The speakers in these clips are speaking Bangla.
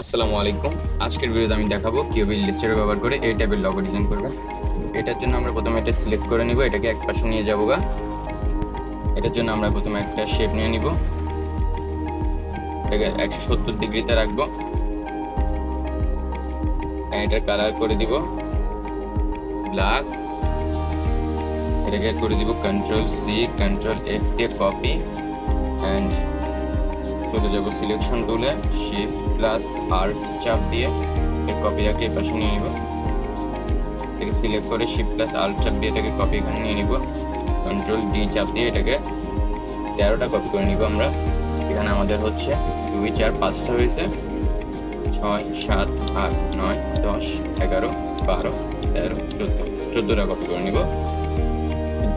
আসসালামু আলাইকুম। আজকের ভিডিওতে আমি দেখাবো কিভাবে ইলাস্ট্রেটর ব্যবহার করে এই টাইপের লোগো ডিজাইন করবে। এটার জন্য আমরা প্রথমে এটা সিলেক্ট করে নিব, এটাকে এক পাশে নিয়ে যাবো গা। এটার জন্য আমরা প্রথমে একটা শেপ নিয়ে নিব, এটাকে 170 ডিগ্রিতে রাখবো। এটার কালার করে দিব ব্ল্যাক, এটাকে করে দিব Ctrl+C Ctrl+F দিয়ে কপি অ্যান্ড চলে যাব সিলেকশন টুলে, Shift+Alt চাপ দিয়ে এর কপিটাকে এই পাশে নিয়ে নিব। এটাকে সিলেক্ট করে Shift+Alt চাপ দিয়ে এটাকে কপি এখানে নিয়ে নিব। Ctrl+D চাপ দিয়ে এটাকে 13টা কপি করে নিব আমরা। এখানে আমাদের হচ্ছে 2 4 5টা হয়েছে, 6 7 8 9 10 11 12 13 14টা কপি করে নিব।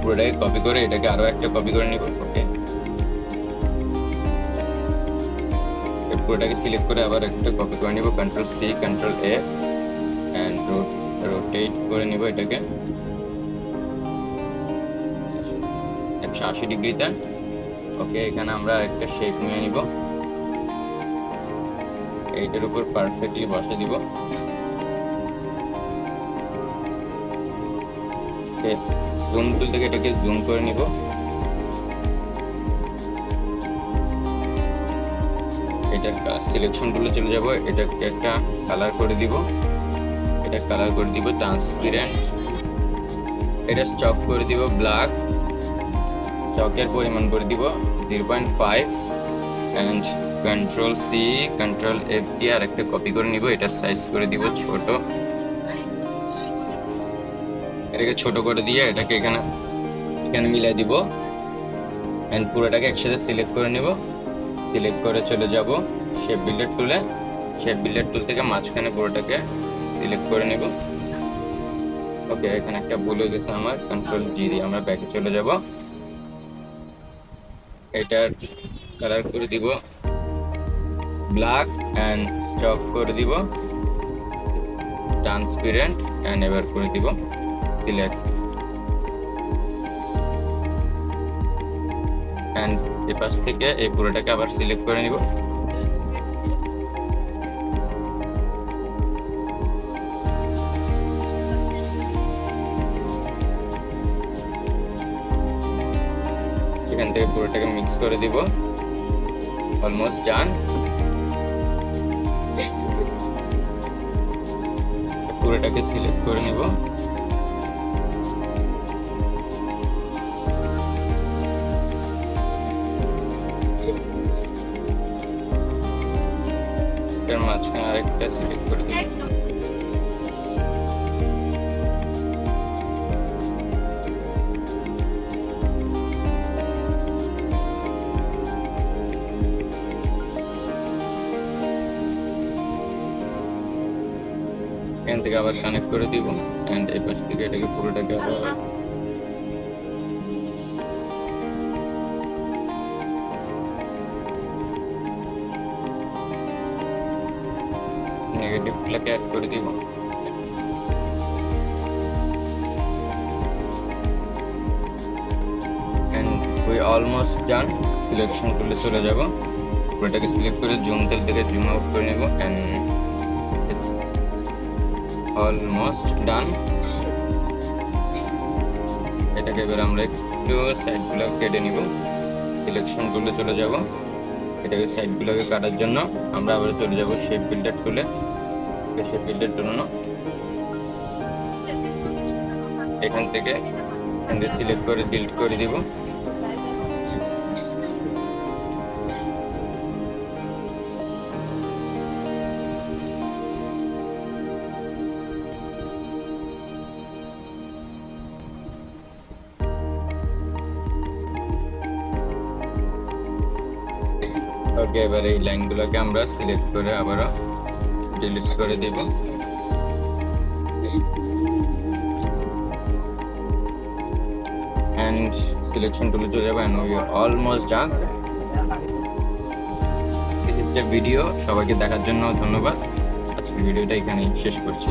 পুরোটাকে কপি করে এটাকে আরো একটা কপি করে নিব। ওকে, পুরোটাকে সিলেক্ট করে আবার একটা কপি করে নিব, Ctrl+C Ctrl+F এন্ড রোটেট করে নিব এটাকে 180 ডিগ্রিতে। ওকে, এখানে আমরা একটা শেপ নিয়ে নিব, এইটার উপর পারফেক্টলি বসে দিব। জুম টুল থেকে এটাকে জুম করে নিব। এটার সিলেকশন টুলে চলে যাব, এটাকে একটা কালার করে দিব, এটা কালার করে দিব ট্রান্সপারেন্ট। এটা স্টক করে দিব ব্ল্যাক, স্টকের পরিমাণ করে দিব 0.5 এন্ড Ctrl+C Ctrl+F দিয়ে আর একটা কপি করে নিব, এটার সাইজ করে দিব ছোট। এটাকে ছোট করে দিয়ে এটাকে এখানে মিলাই দিব এন্ড পুরোটাকে একসাথে সিলেক্ট করে নিব। সিলেক্ট করে চলে যাব শেপ বিল্ডার টুলে, শেপ বিল্ডার টুল থেকে মাঝখানে পুরোটাকে সিলেক্ট করে নিব। ওকে, এখানে একটা ভুল হয়ে গেছে আমার, Ctrl+G দিয়ে আমরা ব্যাকে চলে যাব। এটার কালার করে দিব ব্ল্যাক এন্ড স্টক করে দিব ট্রান্সপারেন্ট এন্ড এবার করে দিব সিলেক্ট এন্ড এই পাশ থেকে এই পুরোটাকে আবার সিলেক্ট করে নিব। এখান থেকে পুরোটাকে মিক্স করে দিব, অলমোস্ট ডান। পুরোটাকে সিলেক্ট করে নিব, এর মাঝখানে আরেকটা সিলেক্ট করে দিব। এখান থেকে আবার কানেক্ট করে দিব এন্ড এই পাশ থেকে এটাকে পুরোটাকে আবার নেগেটিভ প্লাকে অ্যাড করে দিব। And we almost done. Selection টুলে চলে যাব, পুরোটাকে সিলেক্ট করে জুম তেল থেকে জুম আউট করে নেব এন্ড অলমোস্ট ডান। এটাকে এবার আমরা একটু সাইডগুলো কেটে নিব। সিলেকশন টুলে চলে যাব, এটাকে সাইডগুলোকে কাটার জন্য আমরা আবার চলে যাব শেপ বিল্ডার টুলে। শেপ বিল্ডার জন্য এখান থেকে সিলেক্ট করে ডিলিট করে দিব। ওকে, এবার এই লাইনগুলোকে আমরা সিলেক্ট করে আবারও ডিলিট করে দিব। এন্ড সিলেকশন টুলে চলে যাবো and we are almost done. This is the video. সবাইকে দেখার জন্য ধন্যবাদ। আজকের ভিডিওটা এখানেই শেষ করছি।